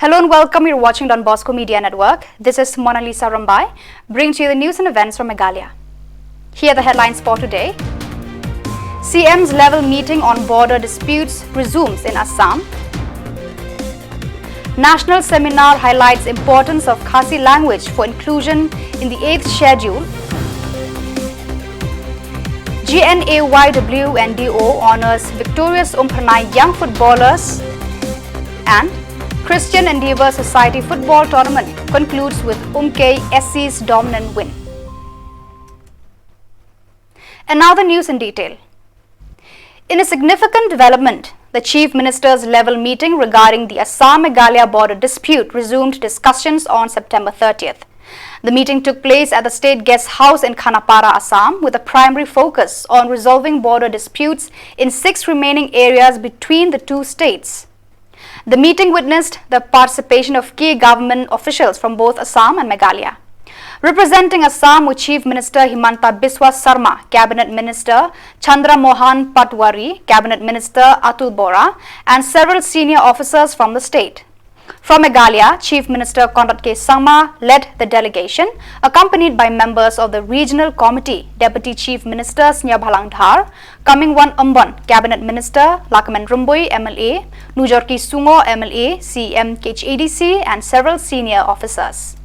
Hello and welcome. You're watching Don Bosco Media Network. This is Mona Lisa Rambai, bringing to you the news and events from Meghalaya. Here are the headlines for today. CM's level meeting on border disputes resumes in Assam. National seminar highlights importance of Khasi language for inclusion in the 8th schedule. GNAYW and DO honors victorious Umpranai young footballers, and Christian Endeavour Society football tournament concludes with SC's dominant win. And now the news in detail. In a significant development, the Chief Minister's level meeting regarding the Assam-Meghalaya border dispute resumed discussions on September 30th. The meeting took place at the State Guest House in Khanapara, Assam, with a primary focus on resolving border disputes in 6 remaining areas between the two states. The meeting witnessed the participation of key government officials from both Assam and Meghalaya. Representing Assam were Chief Minister Himanta Biswa Sarma, Cabinet Minister Chandra Mohan Patwari, Cabinet Minister Atul Bora, and several senior officers from the state. From Meghalaya, Chief Minister Conrad K. Sangma led the delegation, accompanied by members of the Regional Committee, Deputy Chief Minister Snya Bhalang Dhar, Kamingwan Ambon, Cabinet Minister Lakaman Rumbui, MLA, Nujorki Sungo, MLA, CM KHADC, and several senior officers.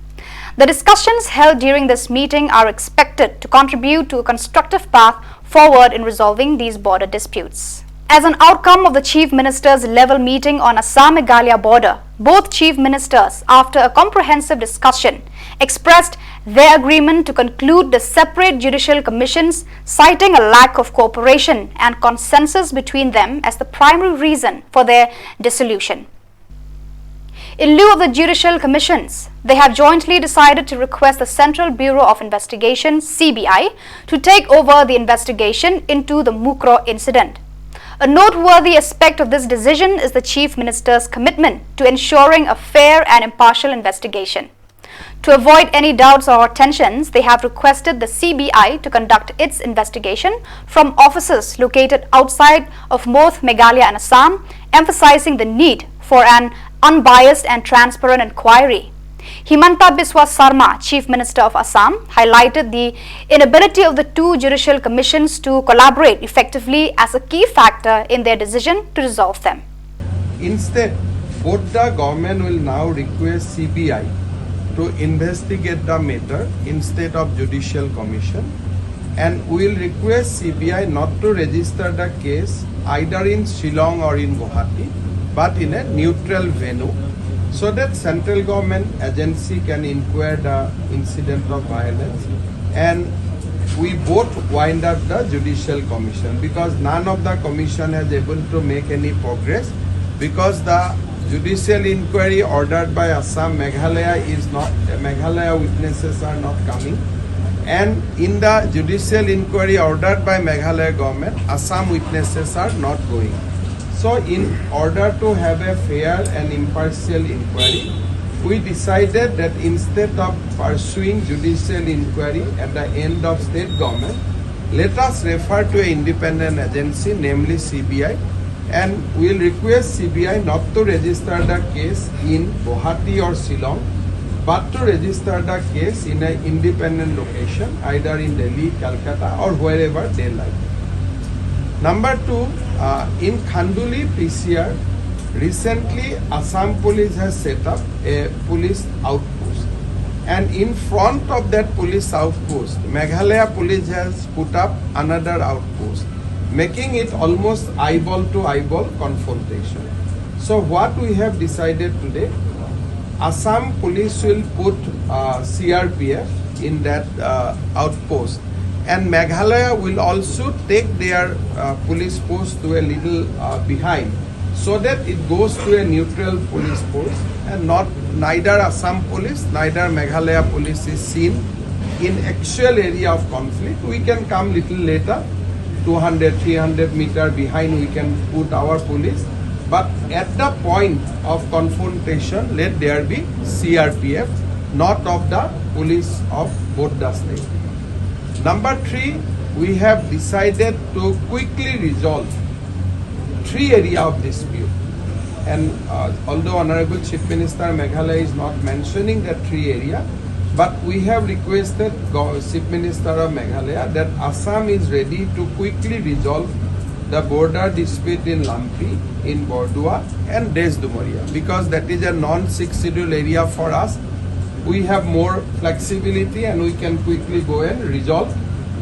The discussions held during this meeting are expected to contribute to a constructive path forward in resolving these border disputes. As an outcome of the Chief Minister's level meeting on Assam-Meghalaya border, both Chief Ministers, after a comprehensive discussion, expressed their agreement to conclude the separate judicial commissions, citing a lack of cooperation and consensus between them as the primary reason for their dissolution. In lieu of the judicial commissions, they have jointly decided to request the Central Bureau of Investigation (CBI) to take over the investigation into the Mukro incident. A noteworthy aspect of this decision is the Chief Minister's commitment to ensuring a fair and impartial investigation. To avoid any doubts or tensions, they have requested the CBI to conduct its investigation from offices located outside of both Meghalaya and Assam, emphasizing the need for an unbiased and transparent inquiry. Himanta Biswa Sarma, Chief Minister of Assam, highlighted the inability of the two judicial commissions to collaborate effectively as a key factor in their decision to resolve them. Instead, both the government will now request CBI to investigate the matter instead of judicial commission, and will request CBI not to register the case either in Shillong or in Guwahati, but in a neutral venue, so that central government agency can inquire the incident of violence, and we both wind up the judicial commission, because none of the commission has able to make any progress, because the judicial inquiry ordered by Assam Meghalaya is not, Meghalaya witnesses are not coming, and in the judicial inquiry ordered by Meghalaya government, Assam witnesses are not going. So in order to have a fair and impartial inquiry, we decided that instead of pursuing judicial inquiry at the end of state government, let us refer to an independent agency, namely CBI, and we will request CBI not to register the case in Guwahati or Shillong, but to register the case in an independent location, either in Delhi, Calcutta, or wherever they like. Number 2, in Khanduli PCR, recently Assam Police has set up a police outpost, and in front of that police outpost, Meghalaya Police has put up another outpost, making it almost eyeball to eyeball confrontation. So what we have decided today, Assam Police will put CRPF in that outpost, and Meghalaya will also take their police post to a little behind, so that it goes to a neutral police post, and neither Assam Police, neither Meghalaya Police is seen in actual area of conflict. We can come little later, 200, 300 meter behind, we can put our police, but at the point of confrontation, let there be CRPF, not of the police of both the states. Number 3, we have decided to quickly resolve 3 areas of dispute. And although Honorable Chief Minister Meghalaya is not mentioning that tree area, but we have requested Chief Minister of Meghalaya that Assam is ready to quickly resolve the border dispute in Lampi, in Bordua and Desdumoria, because that is a non-6 schedule area for us. We have more flexibility and we can quickly go and resolve.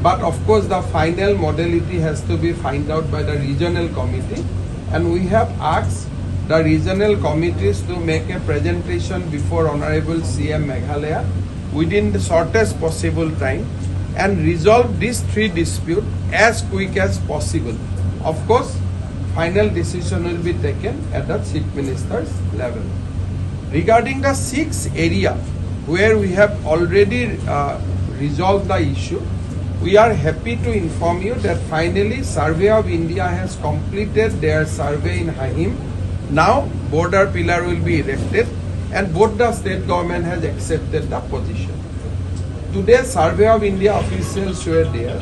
But of course the final modality has to be found out by the regional committee, and we have asked the regional committees to make a presentation before Honorable CM Meghalaya within the shortest possible time and resolve these three disputes as quick as possible. Of course, final decision will be taken at the Chief Minister's level. Regarding the 6 area where we have already resolved the issue, we are happy to inform you that finally Survey of India has completed their survey in Hahim. Now border pillar will be erected and both the state government has accepted the position. Today Survey of India officials were there.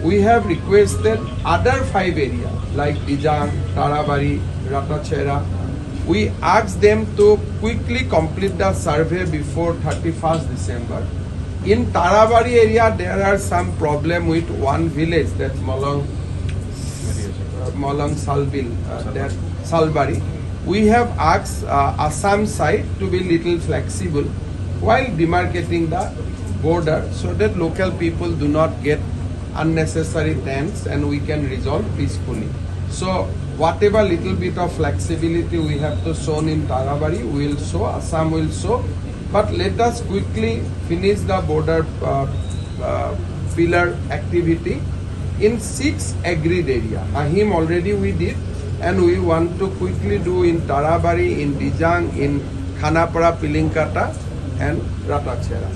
We have requested other 5 areas like Dijang, Tarabari, Ratachera. We asked them to quickly complete the survey before 31st December. In Tarabari area, there are some problem with one village, that Molong Salbil, that Salbari. We have asked Assam side to be little flexible while demarcating the border so that local people do not get unnecessary tense and we can resolve peacefully. So whatever little bit of flexibility we have to show in Tarabari, we will show, Assam will show. But let us quickly finish the border pillar activity in 6 agreed area. Ahim already we did, and we want to quickly do in Tarabari, in Dijang, in Khanapara, Pilinkata and Ratachera.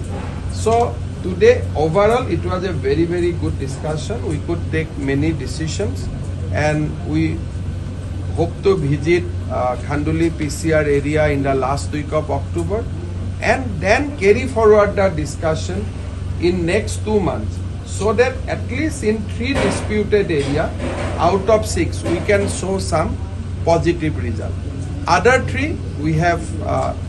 So today overall it was a very, very good discussion. We could take many decisions and we hope to visit Khanduli PCR area in the last week of October and then carry forward the discussion in next 2 months, so that at least in 3 disputed area out of 6 we can show some positive result. Other 3 we have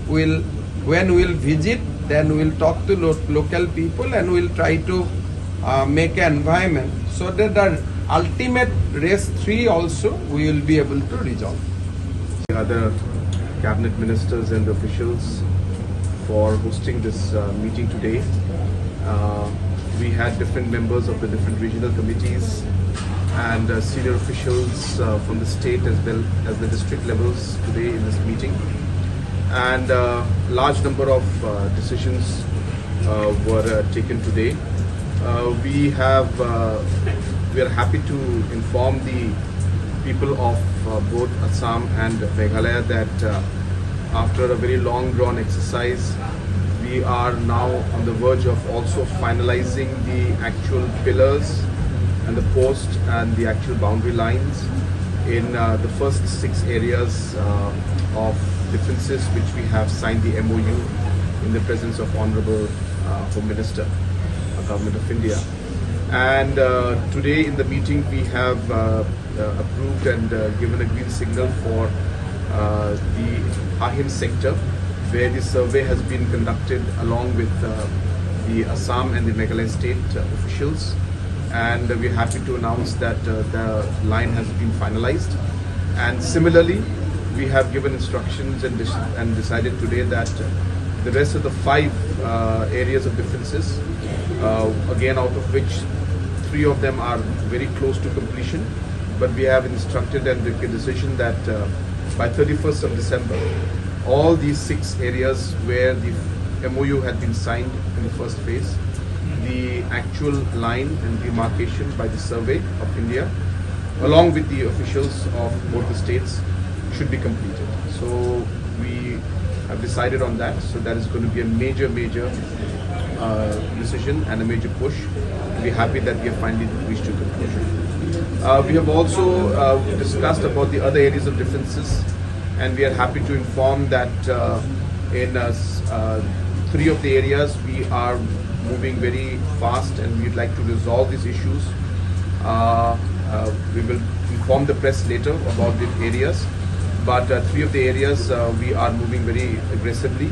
when we'll visit, then we'll talk to local people and we'll try to make an environment so that the ultimate race 3 also we will be able to resolve. The other cabinet ministers and officials for hosting this meeting today. We had different members of the different regional committees and senior officials from the state as well as the district levels today in this meeting. And large number of decisions were taken today. We are happy to inform the people of both Assam and Meghalaya that after a very long drawn exercise, we are now on the verge of also finalizing the actual pillars and the post and the actual boundary lines in the first 6 areas of differences which we have signed the MOU in the presence of Honorable Home Minister, Government of India. And today in the meeting we have approved and given a green signal for the Ahim sector, where the survey has been conducted along with the Assam and the Meghalaya state officials, and we're happy to announce that the line has been finalized. And similarly, we have given instructions and decided today that the rest of the 5 areas of differences, again out of which 3 of them are very close to completion, but we have instructed and taken a decision that by 31st of December, all these 6 areas where the MOU had been signed in the first phase, the actual line and demarcation by the Survey of India, along with the officials of both the states, should be completed. So we have decided on that. So that is going to be a major decision and a major push. We're happy that we have finally reached a conclusion. We have also discussed about the other areas of differences, and we are happy to inform that in 3 of the areas we are moving very fast and we'd like to resolve these issues. We will inform the press later about the areas. but 3 of the areas we are moving very aggressively,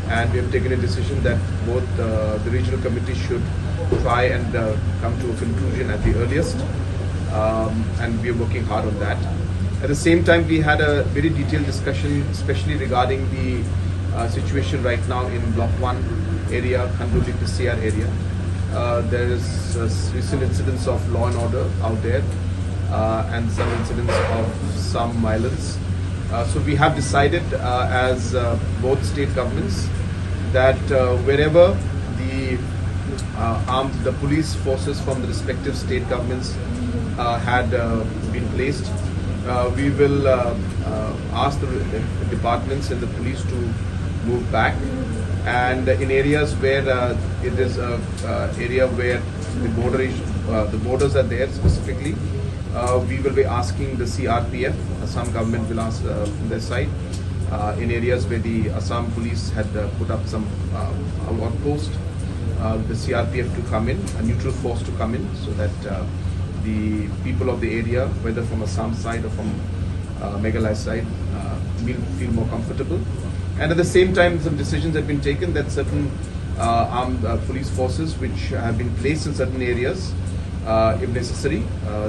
and we have taken a decision that both the regional committee should try and come to a conclusion at the earliest, and we are working hard on that. At the same time, we had a very detailed discussion, especially regarding the situation right now in Block 1 area, Khanduli PCR area. There is recent incidents of law and order out there, and some incidents of some violence. So we have decided as both state governments that wherever the police forces from the respective state governments had been placed, we will ask the departments and the police to move back, and in areas where it is an area where the borders are there specifically, we will be asking the CRPF, Assam government will ask from their side, in areas where the Assam police had put up some outpost, the CRPF to come in, a neutral force to come in, so that the people of the area, whether from Assam side or from Meghalaya side, will feel more comfortable. And at the same time, some decisions have been taken that certain armed police forces which have been placed in certain areas, if necessary,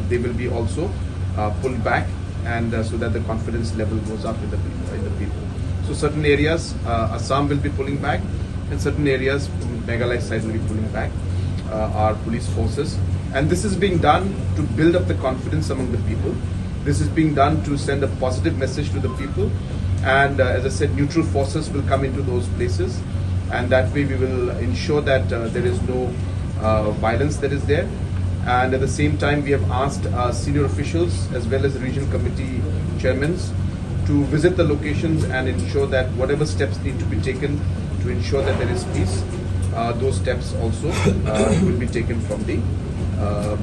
they will be also pulled back, and so that the confidence level goes up in the people. So certain areas, Assam will be pulling back, and certain areas, Meghalaya side will be pulling back our police forces. And this is being done to build up the confidence among the people. This is being done to send a positive message to the people. And as I said, neutral forces will come into those places, and that way we will ensure that there is no violence that is there. And at the same time, we have asked senior officials as well as regional committee chairmen to visit the locations and ensure that whatever steps need to be taken to ensure that there is peace, those steps also will be taken from the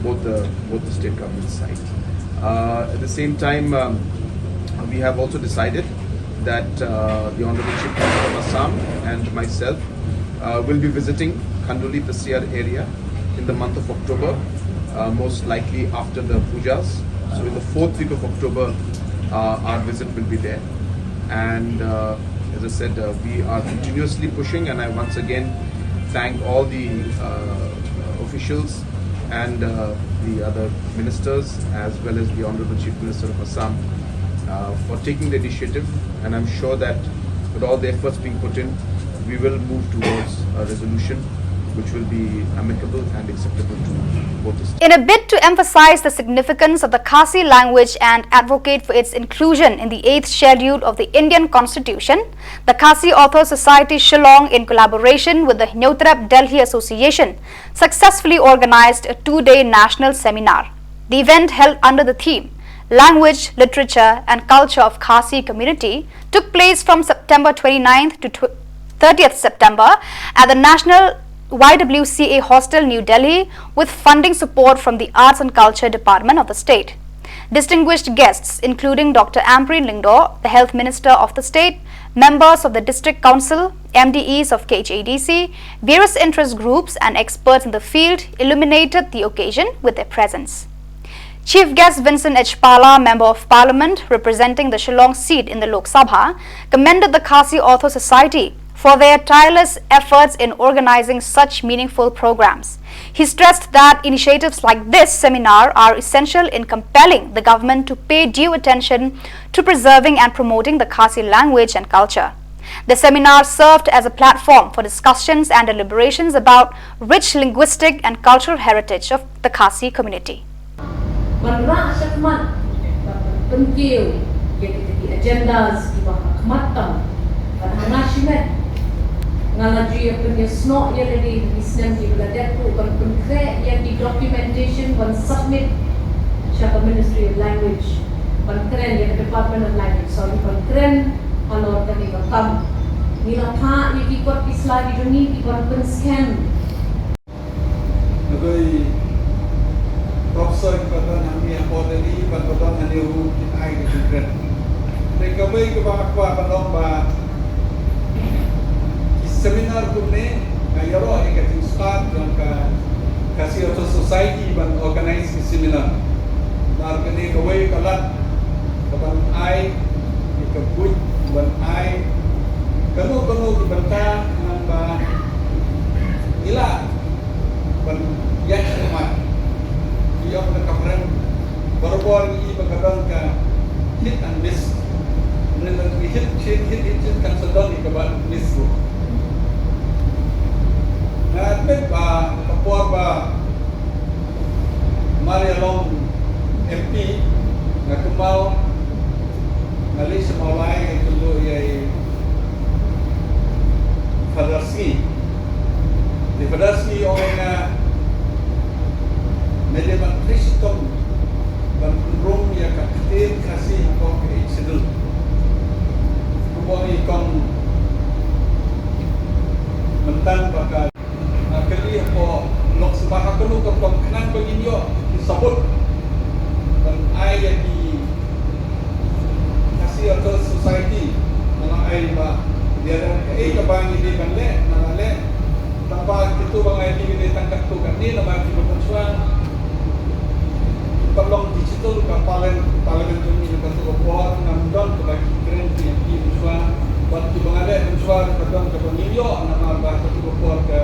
both the state government side. At the same time, we have also decided that the Honorable Chief Minister of Assam and myself will be visiting Khanduli PCR area in the month of October, most likely after the pujas. So in the 4th week of October, our visit will be there. And as I said, we are continuously pushing, and I once again thank all the officials and the other ministers as well as the Honorable Chief Minister of Assam for taking the initiative, and I'm sure that with all the efforts being put in, we will move towards a resolution which will be amicable and acceptable to both the states. In a bid to emphasize the significance of the Khasi language and advocate for its inclusion in the 8th schedule of the Indian Constitution, the Khasi Author Society Shillong, in collaboration with the Hnotrep Delhi Association, successfully organized a 2-day national seminar. The event, held under the theme Language, Literature and Culture of Khasi Community, took place from September 29th to 30th September at the National YWCA Hostel, New Delhi, with funding support from the Arts and Culture Department of the state. Distinguished guests, including Dr. Ampreen Lingdo, the Health Minister of the state, members of the District Council, MDEs of KHADC, various interest groups and experts in the field, illuminated the occasion with their presence. Chief Guest Vincent H. Pala, Member of Parliament representing the Shillong seat in the Lok Sabha, commended the Khasi Author Society for their tireless efforts in organizing such meaningful programs. He stressed that initiatives like this seminar are essential in compelling the government to pay due attention to preserving and promoting the Khasi language and culture. The seminar served as a platform for discussions and deliberations about rich linguistic and cultural heritage of the Khasi community. Ngalaji punya snot yang di Islam di belajar tu kan konkret yang di documentation kan submit siapa Ministry of Language kan keren yang Department of Language sorry kan keren kalau tadi kan nila pa yang ikut Islam di dunia ikut pen scan Nagoi profesor kepada kami yang tadi pada hari itu kita ini keren. Mereka kami kepada penomba seminar kumne kayaro ekating start dan Khasi Author Society ban organize seminar. Nar kene kawai kalat kaban ai ikabut ban ai kamu dibantah nambah gila ban yang sama dia menekapkan berbon i bagabang ka hit and miss nên hit kan sedon ikaban miss ko na bet ba kapor ba mari along MP na kemau ngali semawai itu yai Federasi di Federasi orang media Kristum dan rum ya kaktir kasih atau keiksidul kumoi kong mentang bakal kali apa lok sebab aku lu kong kenan begini yo disebut dan ai jadi kasih atau society mana ai ba dia ada bang ini kan le mana le tanpa itu bang ai ini tangkap tu kan ni nama kita bersuara tolong digital kapalan itu ni bentuk apa namdan kepada keren yang bersuara buat tu bang ada bersuara tentang kepentingan nama bahasa tu apa ke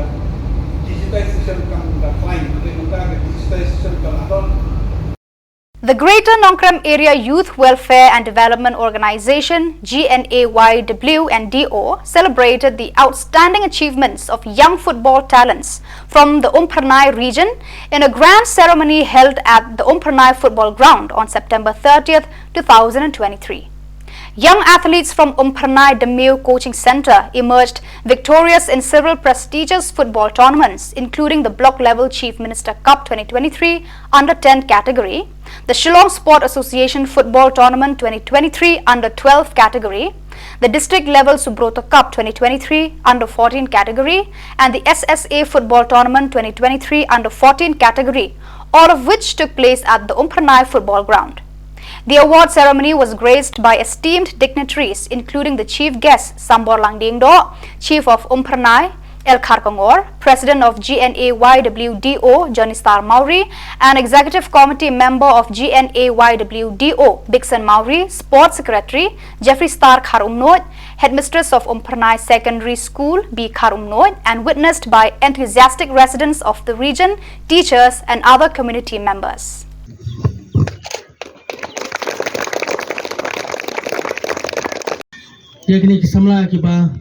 digitization kan dah fine tentang digitization kan ada. The Greater Nongkrem Area Youth Welfare and Development Organization GNAYW and DO celebrated the outstanding achievements of young football talents from the Umpernai region in a grand ceremony held at the Umpernai Football Ground on September 30th, 2023. Young athletes from Umpernai Demeu Coaching Centre emerged victorious in several prestigious football tournaments, including the Block Level Chief Minister Cup 2023 Under 10 category, the Shillong Sport Association Football Tournament 2023 Under 12 category, the District Level Subroto Cup 2023 Under 14 category, and the SSA Football Tournament 2023 Under 14 category, all of which took place at the Umpernai Football Ground. The award ceremony was graced by esteemed dignitaries, including the chief guest Sambor Langdingdo, Chief of Umpernai El Kharkongor, President of GNAYWDO Johnny Star Mauri, and Executive Committee member of GNAYWDO Bixen Mauri, Sports Secretary Jeffrey Star Kharumnod, Headmistress of Umpernai Secondary School B Kharumnod, and witnessed by enthusiastic residents of the region, teachers and other community members. Ya kini kisamla kiba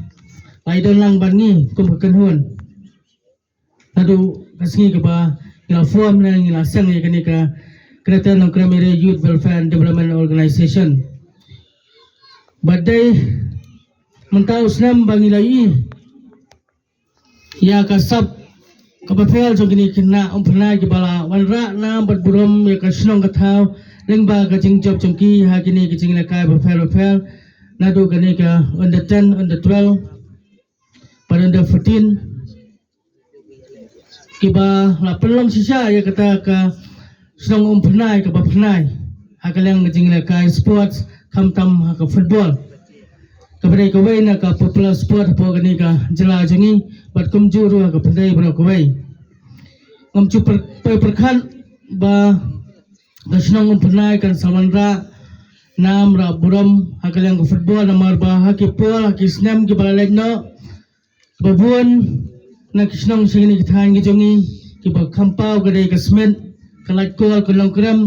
laidon lang bangi kumpukenhun adu kasngi kiba ngila form na ngila sang ya kini ka Greater Nongkrem Area Youth Welfare and Development Organization badai mentau senam bangi lai ya kasap kapapel so kini kena Umpernai kibala wanra na berburom ya kasnong kathau lengba ka jingjob jongki ha kini kijing lakai bapel nado kani ka under 10, under 12, pada under 14 kiba la pelong sisa ya kata ka senang Umpernai ka bapernai hakalang ngajing ka sports kamtam ka football kabadai ka wei na ka popular sport po kani ka jela jangi bat kumjuru ka pandai bro ka wei ngamchu perkhan ba ka senang Umpernai kan samanra nam ra buram hakalang football namar ba haki pol haki snam ki balalaj no babun na kisnong singini kithan gi jongi ki ba khampau ka dei ka smen kalaj kol ka Nongkrem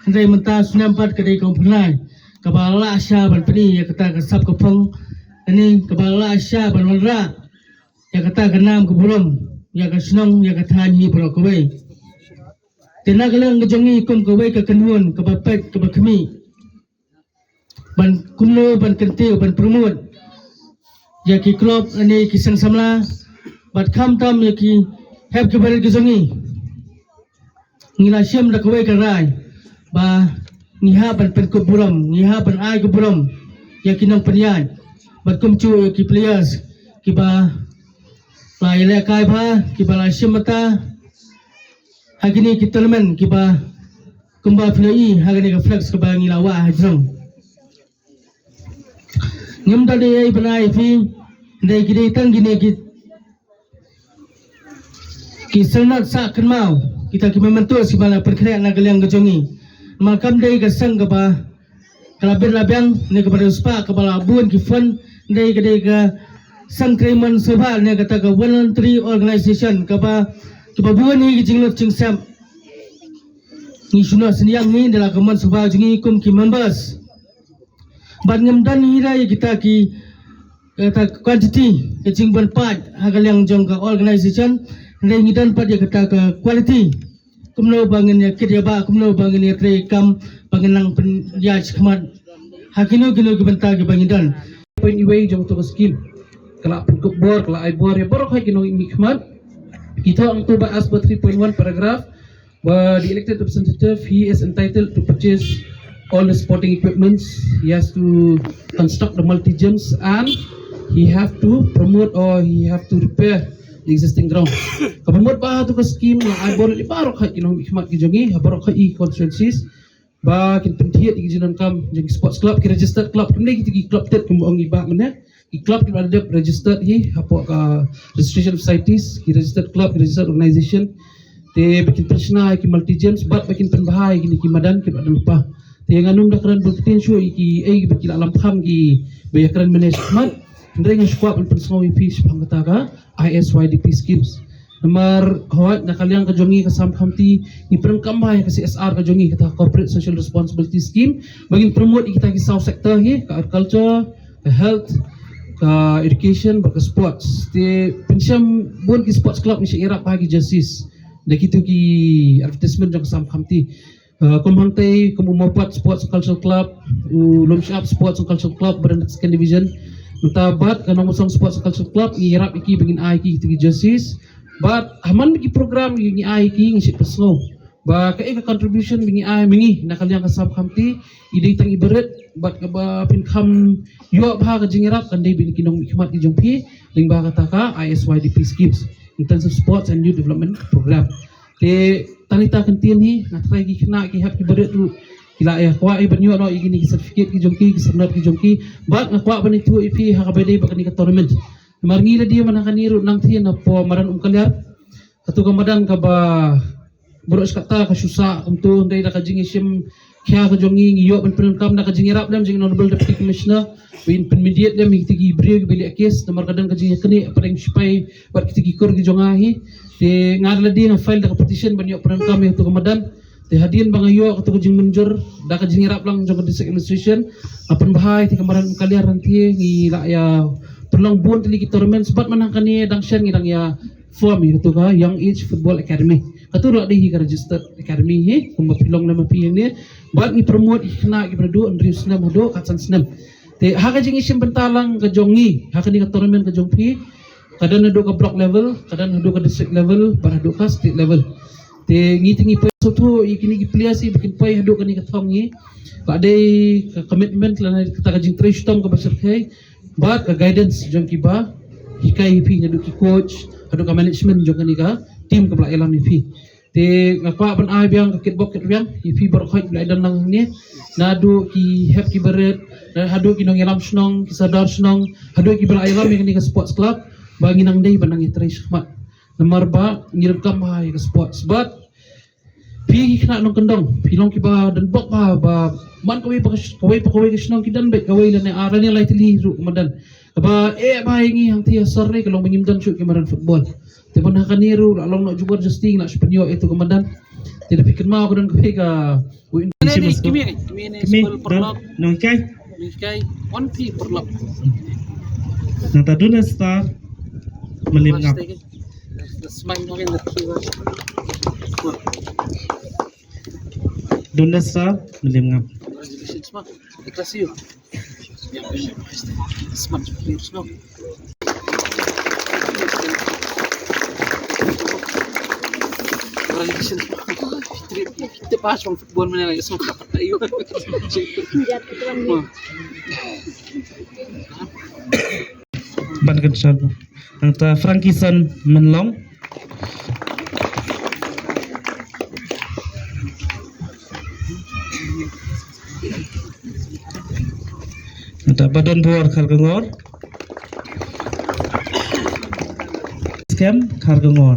ndai menta snam pat ka dei ka Umpernai ka bala asya ban pani ya kata ka sap ka phong ani ka bala asya ban wanra ya kata ka nam ka buram ya ka snong ya ka than hi bro ka wei tenagalang gi jongi kum ka wei ka kanhun ka ba pet ka ba khmi ban kumlo ban kentil ban promote ya ki klub ani ki sang samla bat kham tam ya ki heb ki baret ki zongi ngila syam da kawai karai ba ngiha ban pen ko buram ngiha ban ai ko buram ya ki nang penyan bat kumchu ya ki players ki ba lai le kai ba ki ba la syam mata hagini ki tournament ki ba kumba play hagini ka flex ka ba ngila wa hajrong ngam tadi ai banai fi dai gide tang gine ki sanat sa kenmau kita ki mementu si bala perkreat na galang gajongi makam dai ga sang ga ba kalabir labang ni kepada uspa kepala abun ki fund dari kedai Sangkreman Sobal ni kata ke voluntary organization kapa buan ni jinglot jingsam ni sunah seniang ni dalam keman Sobal jingi kum ki members ban ngamdan hira kita ki kata quantity ke jingban part hagal yang jong ke organization ni ngidan part dia kata ke quality kumno bangin ya kit ya ba kumno bangin ya tre kam banginang pen ya khmat hakino kino ki banta ki bangidan point iway jong to scheme kala pukuk bor kala ai bor ya borok hai kino khmat kita ang to ba as 3.1 paragraph where the elected representative he is entitled to purchase all the sporting equipments, he has to construct the multi gyms, and he have to promote or he have to repair the existing ground. Kapamot ba to ka scheme yang ay bor ibarok ha kinong ikmat ki jongi habarok ha i constituencies ba kin penthiat ki jinan kam jeng sports club ki registered club kini ki club tet kum ong iba mena ki club ki ada registered hi hapo ka registration societies ki registered club ki registered organization te bikin persna ki multi gyms bat bikin penbahai kini ki madan ki badan pa te nganum da kran potential ki ai bikin alam kham ki bayakran management ndeng squad pensong ip pangkataga ISYDP schemes nomor hawat nakaliang kajongi kasam khamti ni perangkambay kasi SR kajongi kata corporate social responsibility scheme bagin promote kita ki south sector hi ka agriculture ka health ka education ka sports te pensyam bon ki sports club ni syirap pagi justice da kitu ki advertisement jong kasam khamti kumhangtay kumumapat sports and cultural club lumshap sports and cultural club beranda second division mentabat kanang musang sports and cultural club ngirap iki bangin ai ki kitu ki justice but haman ki program ni ai ki ngi personal ba kai ka contribution bingi ai mingi nakaliang ka sab khamti idei tang ibarat bat ka ba pin kham yo ba ka jingirap kan dei bin kinong hikmat ki jongpi ling ba ka taka ISYDP schemes in terms of sports and youth development program te tanita kantin hi ngatrai ki khna ki hap ki barat tu kila ya kwa ai banyo no igini ki certificate ki jongki ki sanad ki jongki bat ngakwa bani tu ipi ha ka bede ba kani ka tournament marngila dia manakaniru nang thien na po maran kalyar atu kamadan ka ba boros kata ka susa untuk ndai da ka jingi sim kya ka jongi ngiyo ban kam na ka jingi rap dam jingi honorable deputy commissioner win intermediate dam tigi brio ki beli kes nomor kadan ka jingi kani pareng sipai bat tigi kor ki jongahi te ngarla dia na file da ka petition banyo kam atu kamadan te hadian bangayo ka jing munjur da ka jingi rap lang jong district administration apan bahai ti kamaran kalyar nanti ngi la ya perlong buon tili ki tournament sebab manang kani dang syan ngi dang ya form itu ka young age football academy katuro di hi registered academy hi kum pilong nama pi ni buat ni promote ikna ki berdu andri snam hodo katsan snam te ha ka jing isim bentalang ka jongi ha ka ni ka tournament ka jongpi kadan hodo ka block level kadan hodo ka district level bar hodo ka state level te ngi tingi pe so tu ikini ki player si bikin pai hodo ka ni ka thong ni ka dei ka commitment la ka ka jing trash tom ka basar khai but ka guidance jongki ba hikai pi ngadu ki coach adu ka management jong kani ka team ka bla elam ipi te ngapa ban ai biang ka kitbok kit biang ipi bar khoi bla dan nang ni nadu ki have ki beret dan hadu ki nong elam snong ki sadar snong hadu ki bla elam kani ka sports club bagi nang dei banang itrish mat nomor ba ngirekam hai ka sports but pi kena nong kendong pilong ki ba dan bok ba man kawai pa snong ki dan bet kawai lan ara ni lai tili ru madan ba ba ingi hang tia sorry kalau mengimdan shoot kemarin football te pun akan niru along nak jubar justing nak sepenyo itu kemudian tidak pikir mau dan kepika kimi school perlap nong kai one fee perlap na taduna star melim ngap smile mungkin terkiwas duna star melim ngap congratulations ma ikhlas you smart players no congratulations kita pas from football mana lagi semua dapat tayo ban kan sal ang ta Frankison Menlong ada badan buar Khargangor scam Khargangor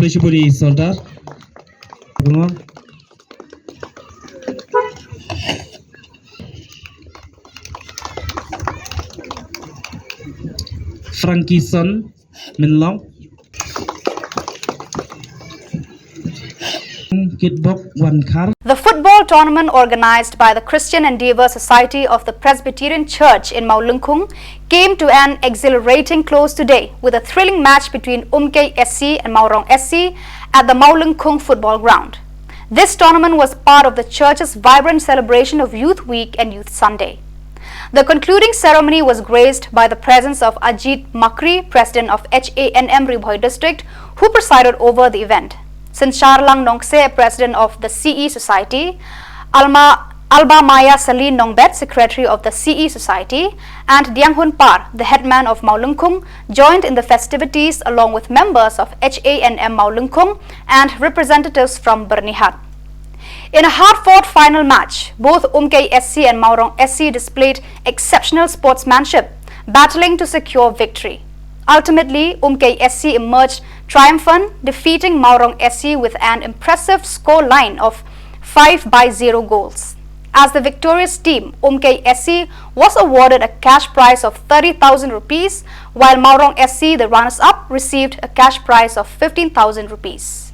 Bishopuri Soldier. Frankie Son Minlong. The football tournament organized by the Christian Endeavour Society of the Presbyterian Church in Maulungkung came to an exhilarating close today with a thrilling match between Umkay SC and Maurong SC at the Maulungkung football ground. This tournament was part of the church's vibrant celebration of Youth Week and Youth Sunday. The concluding ceremony was graced by the presence of Ajit Makri, president of HANM Ribhoi district, who presided over the event. Sincharlang Nongse, president of the CE Society, Alba Maya Salin Nongbet, secretary of the CE Society, and Dianghun Par, the headman of Maulungkung, joined in the festivities along with members of HANM Maulungkung and representatives from Bernihat. In a hard-fought final match, both Umkay SC and Maurong SC displayed exceptional sportsmanship, battling to secure victory. Ultimately, Umkay SC emerged triumphant, defeating Maurong SC with an impressive score line of 5-0 goals. As the victorious team, Umkay SC was awarded a cash prize of 30,000 rupees, while Maurong SC, the runners-up, received a cash prize of 15,000 rupees.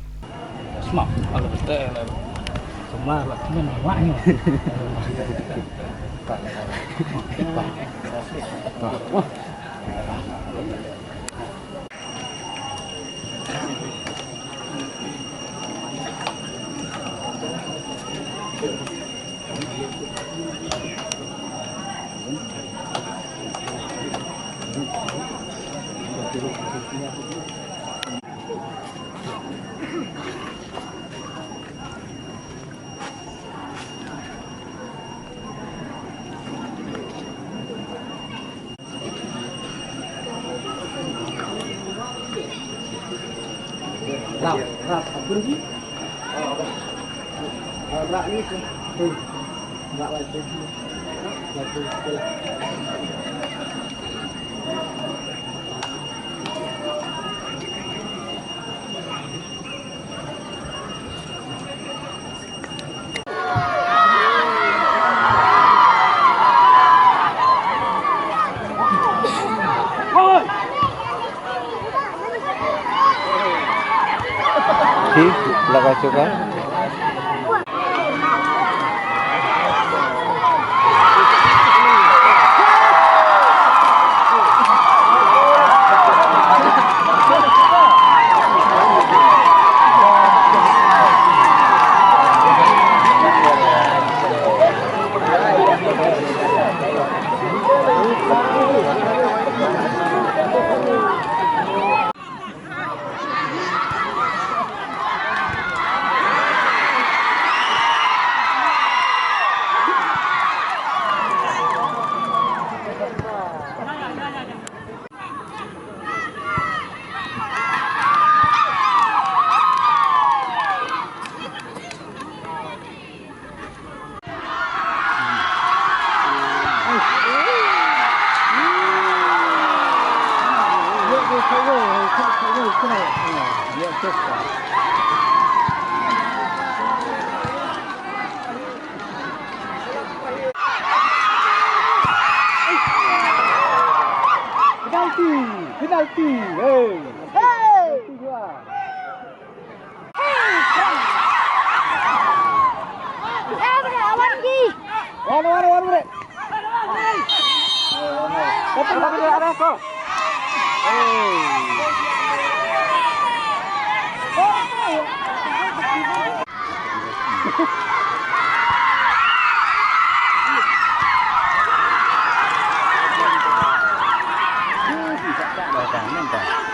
लगा चुका penalti.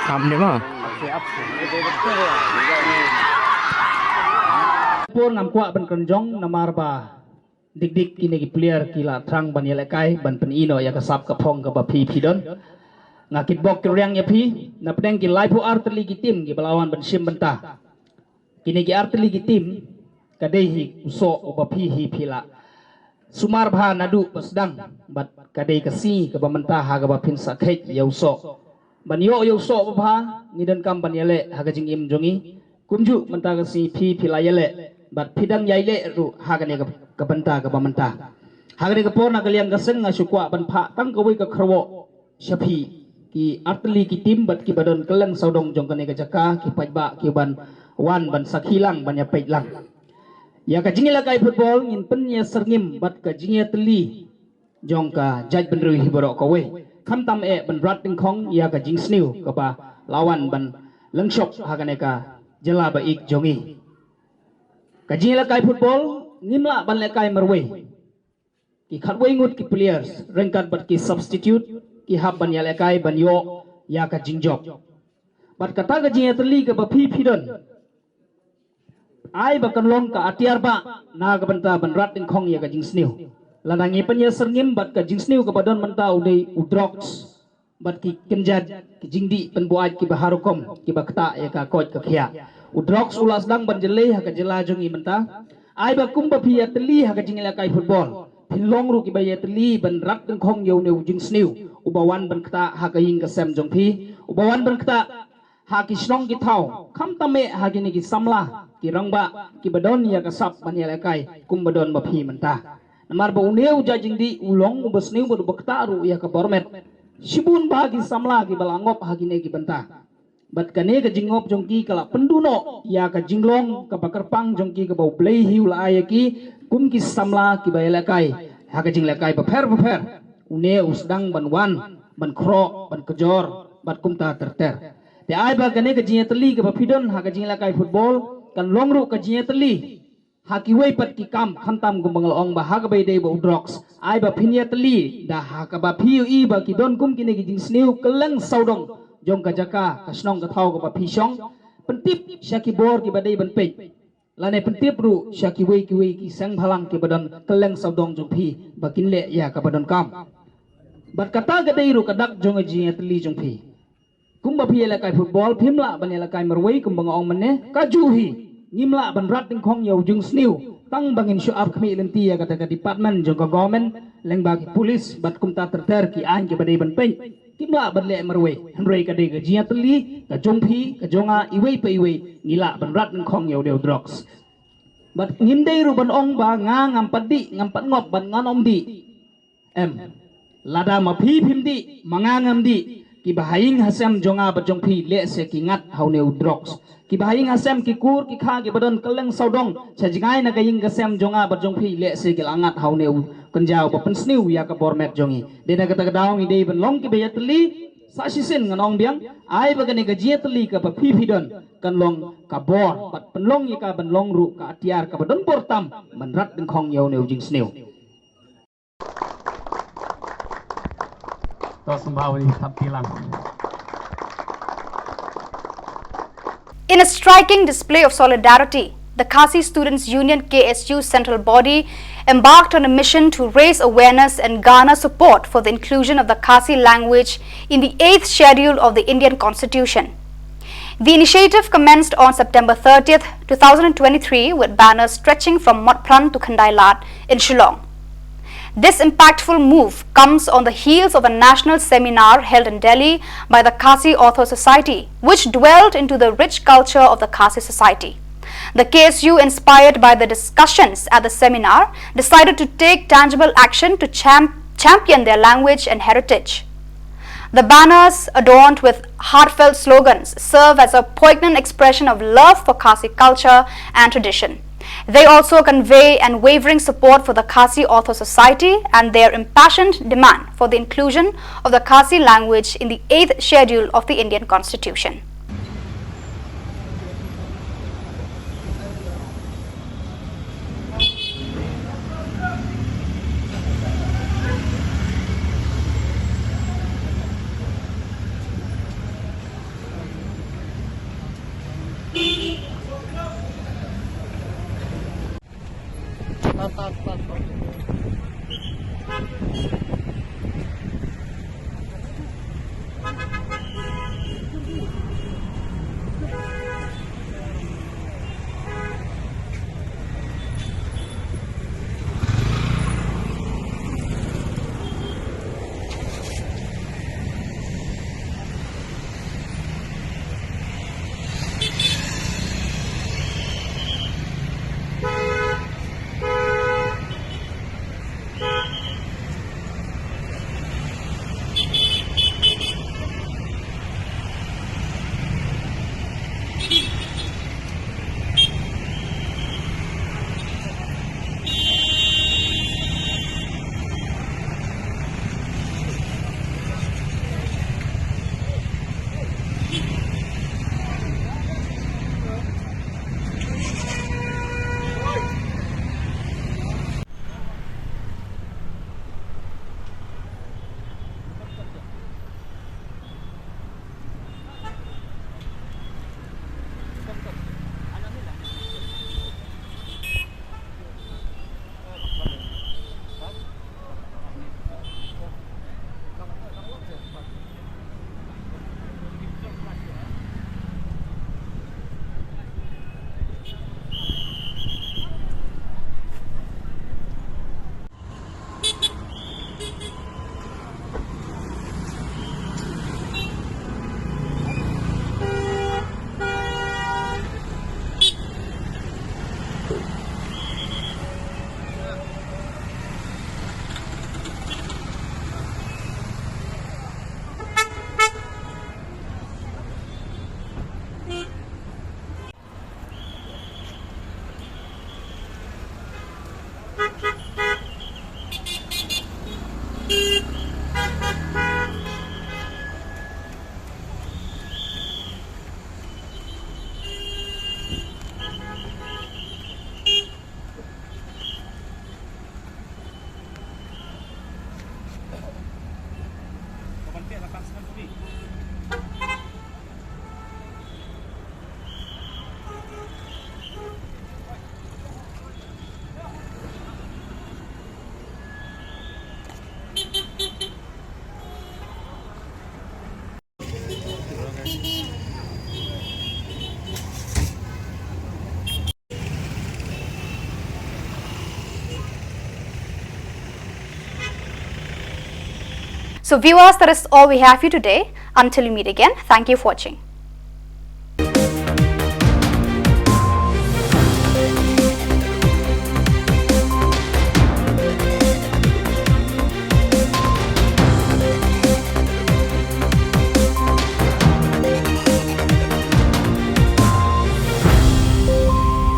Sampai mah. Pur nam kuat ban kenjong namar ba dik kini ki player kila trang ban yelekai ban penino ya kasap kapong ka ba pi don ngakit bok ki riang ya pi na pedeng ki live arteli ki tim ki belawan ban sim bentah kini ki arteli ki tim kadai hi uso ba pi hi pila sumar bha nadu pasdang bat kadai kasi ka ba mentah ha ka ba pin sakhet ya uso ban yo so ba ngidan kam ban yele ha ka jing im jongi kumju menta ka si phi philayale bat phidang yaile ru hagane ka banta ka bamanta hagane ka porna kaliang ka seng asukwa ban pha tang ka wei ka khrawo shapi ki atli ki tim bat ki badon kelang saudong jong kane ka jaka ki pajba ki ban wan ban sakhilang ban ya Peit lang ya ka jingila kai football ngin penya serngim bat ka jingia tli jong ka jaj ban rui hiboro ka wei kham tam e ban rat ting khong ya ka jing sniu ka ba lawan ban langshop hagane ka jela ba ik jongi ka jingila kai football ngimla ban le kai marwei ki khatwei ngut ki players rengkat bat ki substitute ki hab ban ya le kai ban yo ya ka jingjok bat kata ka jingia tli ka ba phi phidon ai ba kan long ka atiar ba na ka banta ban rat ting khong ya ka jing sniu lanangi penya serngim bat ka jing sniu ka badon manta udai udrox bat ki kenjad ki jingdi penbuat ki baharukom ki bakta ya ka kot ka khia udrox ulas dang ban jele ha ka jela jongi menta ai ba kum ba phi atli ha ka jingila kai football Shillong ru ki baye tli ban rat teng khong yo neu jing sniu ubawan ban kta ha ka ying ka sem jong phi ubawan ban kta ha ki snong ki thau kham tame ha ki ni ki samla ki rangba ki badon ya ka sap man ya kai kum badon ma phi menta namar ba uneu ja jing di ulong ubas sniu bu bakta ru ya ka bormet sibun ba ki samla ki balangop ha ki ne ki benta bat kane ka jingop jong ki kala penduno ya ka jinglong ka bakarpang jong ki ka bau blei hiu la ya ki kum ki samla ki bayela kai ha ka jingla kai ba pher une usdang ban wan ban khro ban kejor bat kum ta terter te ai ba kane ka jinga teli ka ba phidon ha ka jingla kai football kan longru ka jinga teli ha ki wei pat ki kam khantam kum bangal ong ba ha ka bai dei ba udrox ai ba phinia teli da ha ka ba phiu i ba ki don kum ki ne ki jing sniu kelang saudong jong ka jaka ka snong ka thau ka ba phi shong pentip syaki bor ki ba dei ban Peit lane pentip ru syaki wei ki sang phalang ki badon kelang saudong jong phi ba kinle ya ka badon kam bat kata ga dei ru ka dak jong ji atli jong phi kum ba phi la kai football phimla ban la kai marwei kum bang ong manne ka juhi ngimla ban rat ding khong yo jung sniu tang bangin shu ap khmi lenti ya kata ka department jong ka government leng ba ki police bat kum ta ter ki an ki ba dei ban Peit kimla ban le marwei hanrei ka dei ka ji atli ka jong phi ka jonga iwei pe iwei ngila ban rat ding khong yo deu drugs bat ngim dei ru ban ong ba nga ngam padi ngam pat ngop ban ngan om di em lada ma phi phim di manga ngam di ki bahaying hasem jonga ba jong phi le se ki ngat hauneu drugs ki bahaying hasem ki kur ki kha ki badon keleng saudong chajingai na kaying gasem jonga ba jong phi le se ki langat hauneu kenjau ba pen sniu ya ka bormet jongi de na kata daung i dei ban long ki bayatli sa sisin nganong biang ai ba gane ga jiatli ka ba phi phidon kan long ka bor bat pen long ya ka ban long ru ka atiar ka badon portam man rat ding khong yau neu jing sniu to sambawani thap tilang. In a striking display of solidarity, the Khasi Students Union KSU central body embarked on a mission to raise awareness and garner support for the inclusion of the Khasi language in the 8th schedule of the Indian Constitution. The initiative commenced on September 30th, 2023 with banners stretching from Motpran to Khandailat in Shillong. This impactful move comes on the heels of a national seminar held in Delhi by the Khasi Author Society, which dwelled into the rich culture of the Khasi society. The KSU, inspired by the discussions at the seminar, decided to take tangible action to champion their language and heritage. The banners, adorned with heartfelt slogans, serve as a poignant expression of love for Khasi culture and tradition. They also convey unwavering support for the Khasi Author Society and their impassioned demand for the inclusion of the Khasi language in the 8th schedule of the Indian Constitution. So viewers, that is all we have for you today. Until we meet again, thank you for watching.